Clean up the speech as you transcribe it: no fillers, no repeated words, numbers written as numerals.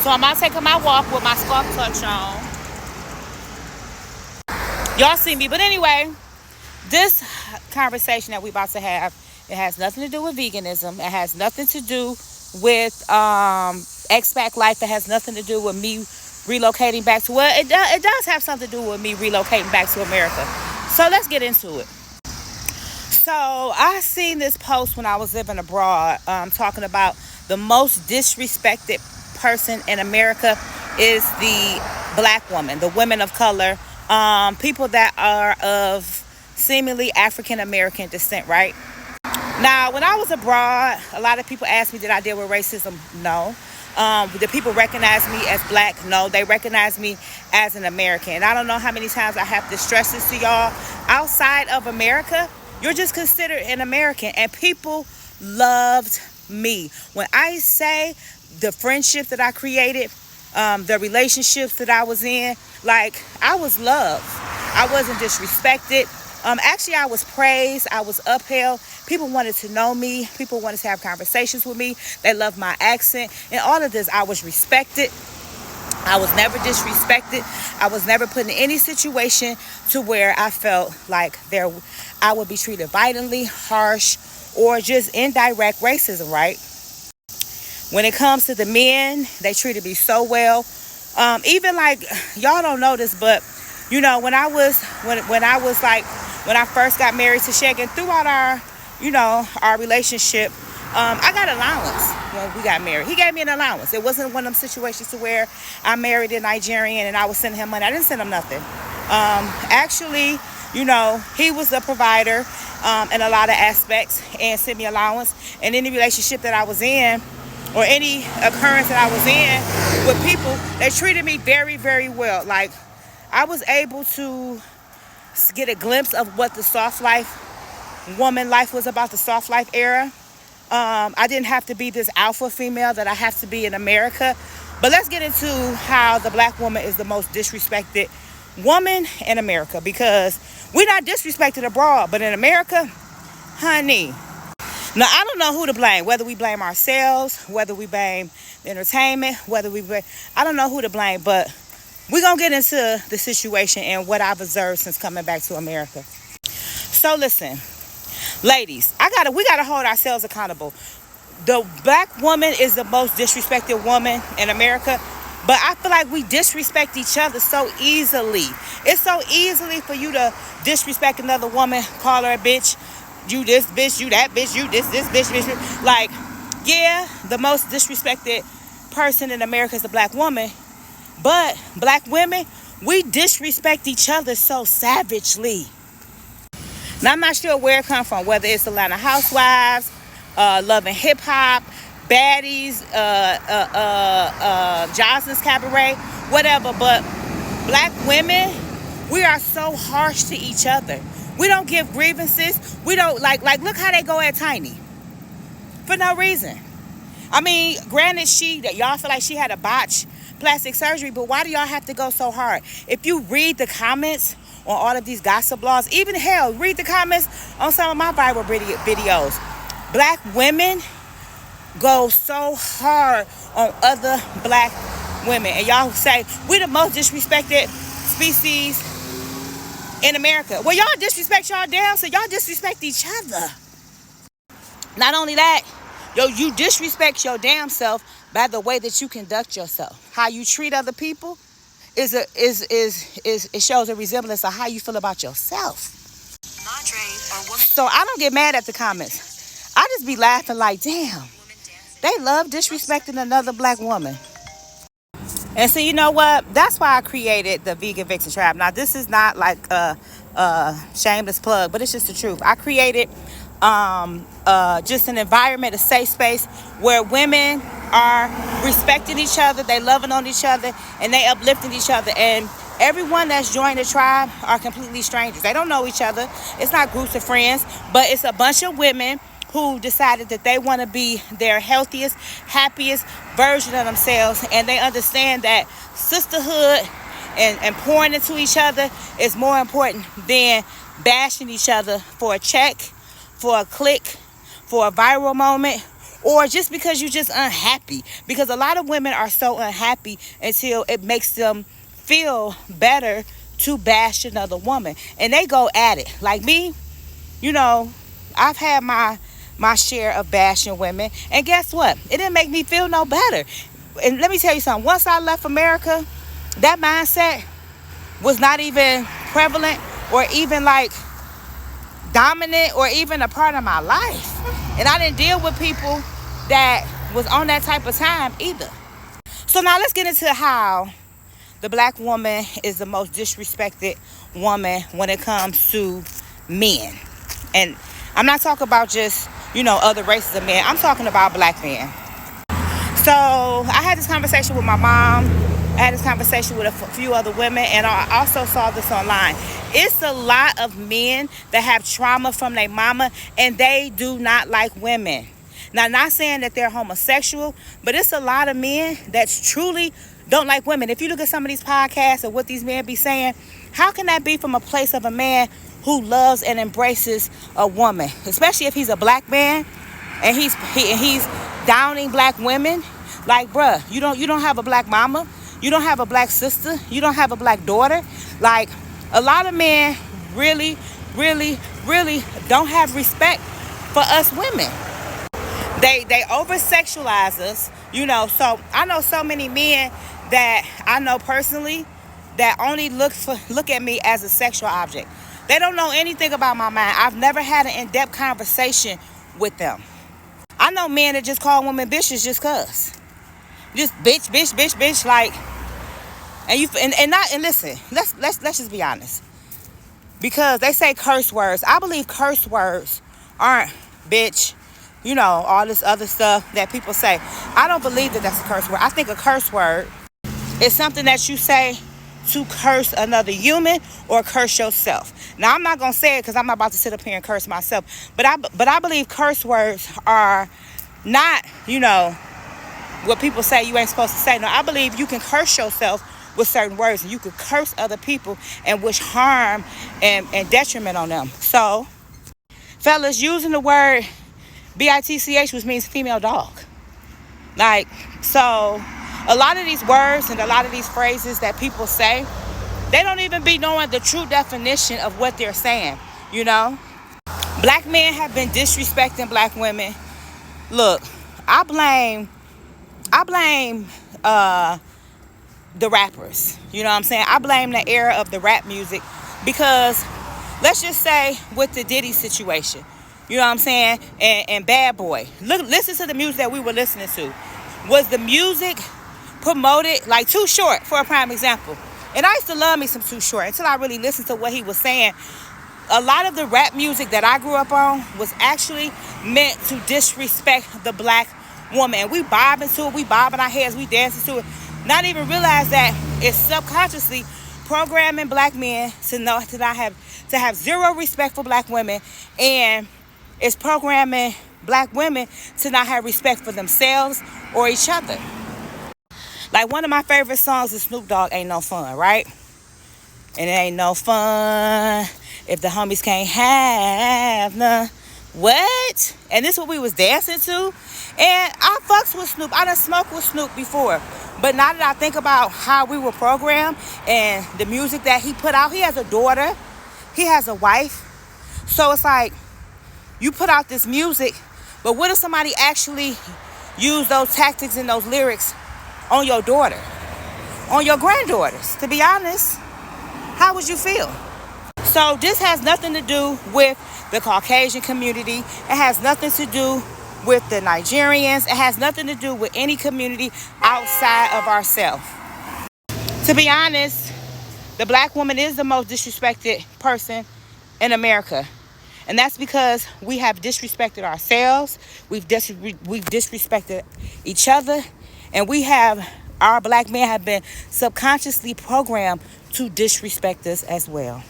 So I'm out taking my walk with my scarf clutch on. Y'all see me. But anyway, this conversation that we about to have, it has nothing to do with veganism. It has nothing to do with expat life. It has nothing to do with me relocating back to, well, it does have something to do with me relocating back to America. So let's get into it. So I seen this post when I was living abroad, talking about the most disrespected person in America is the black woman, the women of color, people that are of seemingly African American descent, right? Now, when I was abroad, a lot of people asked me, did I deal with racism? No. Did people recognize me as black? No. They recognize me as an American. And I don't know how many times I have to stress this to y'all. Outside of America, you're just considered an American. And people loved me. When I say the friendships that I created, the relationships that I was in, like, I was loved. I wasn't disrespected. Actually, I was praised. I was upheld. People wanted to know me. People wanted to have conversations with me. They loved my accent. And all of this, I was respected. I was never disrespected. I was never put in any situation to where I felt like I would be treated violently, harsh, or just indirect racism, right? When it comes to the men, they treated me so well. Even like, y'all don't know this, but you know, when I first got married to Shaq, and throughout our relationship, I got allowance when we got married. He gave me an allowance. It wasn't one of them situations to where I married a Nigerian and I was sending him money. I didn't send him nothing. Actually, he was the provider in a lot of aspects and sent me allowance. And any relationship that I was in, or any occurrence that I was in with people, they treated me very, very well. Like, I was able to get a glimpse of what the soft life, woman life was about, the soft life era. I didn't have to be this alpha female that I have to be in America. But let's get into how the black woman is the most disrespected woman in America, because we're not disrespected abroad, but in America, honey. Now, I don't know who to blame, whether we blame ourselves, whether we blame the entertainment, I don't know who to blame, but we're going to get into the situation and what I've observed since coming back to America. So listen, ladies, we got to hold ourselves accountable. The black woman is the most disrespected woman in America, but I feel like we disrespect each other so easily. It's so easily for you to disrespect another woman, call her a bitch, you this bitch, you that bitch, you this bitch. Like, yeah, the most disrespected person in America is the black woman, but black women, we disrespect each other so savagely. Now, I'm not sure where it comes from, whether it's Atlanta Housewives, Love and Hip Hop, Baddies, Johnson's Cabaret, whatever, but black women, we are so harsh to each other. We don't give grievances. We don't, like look how they go at Tiny. For no reason. I mean, granted, y'all feel like she had a botched plastic surgery, but why do y'all have to go so hard? If you read the comments on all of these gossip blogs, even hell, read the comments on some of my viral videos. Black women go so hard on other black women. And y'all say, we the most disrespected species in America. Well, y'all disrespect y'all damn, so y'all disrespect each other. Not only that, you disrespect your damn self by the way that you conduct yourself. How you treat other people it shows a resemblance of how you feel about yourself. So I don't get mad at the comments. I just be laughing like, damn, they love disrespecting another black woman. And so, you know what? That's why I created the Vegan Vixen Tribe. Now, this is not like a shameless plug, but it's just the truth. I created just an environment, a safe space where women are respecting each other, they loving on each other, and they uplifting each other. And everyone that's joined the tribe are completely strangers. They don't know each other. It's not groups of friends, but it's a bunch of women who decided that they want to be their healthiest, happiest version of themselves. And they understand that sisterhood and pouring into each other is more important than bashing each other for a check, for a click, for a viral moment, or just because you're just unhappy. Because a lot of women are so unhappy until it makes them feel better to bash another woman, and they go at it. Like me, you know, I've had my share of bashing women, and guess what? It didn't make me feel no better. And let me tell you something. Once I left America, that mindset was not even prevalent or even like dominant or even a part of my life. And I didn't deal with people that was on that type of time either. So now let's get into how the black woman is the most disrespected woman when it comes to men. And I'm not talking about just, other races of men. I'm talking about black men. So I had this conversation with my mom. I had this conversation with a few other women, and I also saw this online. It's a lot of men that have trauma from their mama, and they do not like women. Now, not saying that they're homosexual, but it's a lot of men that truly don't like women. If you look at some of these podcasts and what these men be saying, how can that be from a place of a man who loves and embraces a woman, especially if he's a black man and he's downing black women? Like, bruh, you don't have a black mama, you don't have a black sister, you don't have a black daughter. Like, a lot of men really, really, really don't have respect for us women. They over sexualize us, So I know so many men that I know personally that only look at me as a sexual object. They don't know anything about my mind. I've never had an in-depth conversation with them. I know men that just call women bitches just cuz. Just bitch, like, and listen, let's just be honest. Because they say curse words. I believe curse words aren't bitch, all this other stuff that people say. I don't believe that that's a curse word. I think a curse word is something that you say to curse another human or curse yourself. Now, I'm not going to say it because I'm not about to sit up here and curse myself. But I believe curse words are not, what people say you ain't supposed to say. No, I believe you can curse yourself with certain words, and you could curse other people and wish harm and detriment on them. So, fellas, using the word bitch, which means female dog. Like, so a lot of these words and a lot of these phrases that people say, they don't even be knowing the true definition of what they're saying, Black men have been disrespecting black women. Look, I blame the rappers. You know what I'm saying? I blame the era of the rap music because let's just say with the Diddy situation, you know what I'm saying? And Bad Boy. Listen to the music that we were listening to. Was the music promoted like Too Short, for a prime example? And I used to love me some Too Short until I really listened to what he was saying. A lot of the rap music that I grew up on was actually meant to disrespect the black woman. And we bobbing to it, we bobbing our heads, we dancing to it. Not even realize that it's subconsciously programming black men to have zero respect for black women, and it's programming black women to not have respect for themselves or each other. Like, one of my favorite songs is Snoop Dogg, Ain't No Fun, right? And it ain't no fun if the homies can't have none. What? And this is what we was dancing to. And I fucks with Snoop. I done smoked with Snoop before. But now that I think about how we were programmed and the music that he put out, he has a daughter. He has a wife. So it's like, you put out this music, but what if somebody actually used those tactics and those lyrics on your daughter, on your granddaughters? To be honest, how would you feel? So this has nothing to do with the Caucasian community. It has nothing to do with the Nigerians. It has nothing to do with any community outside of ourselves. To be honest, the black woman is the most disrespected person in America. And that's because we have disrespected ourselves. We've disrespected each other. And our black men have been subconsciously programmed to disrespect us as well.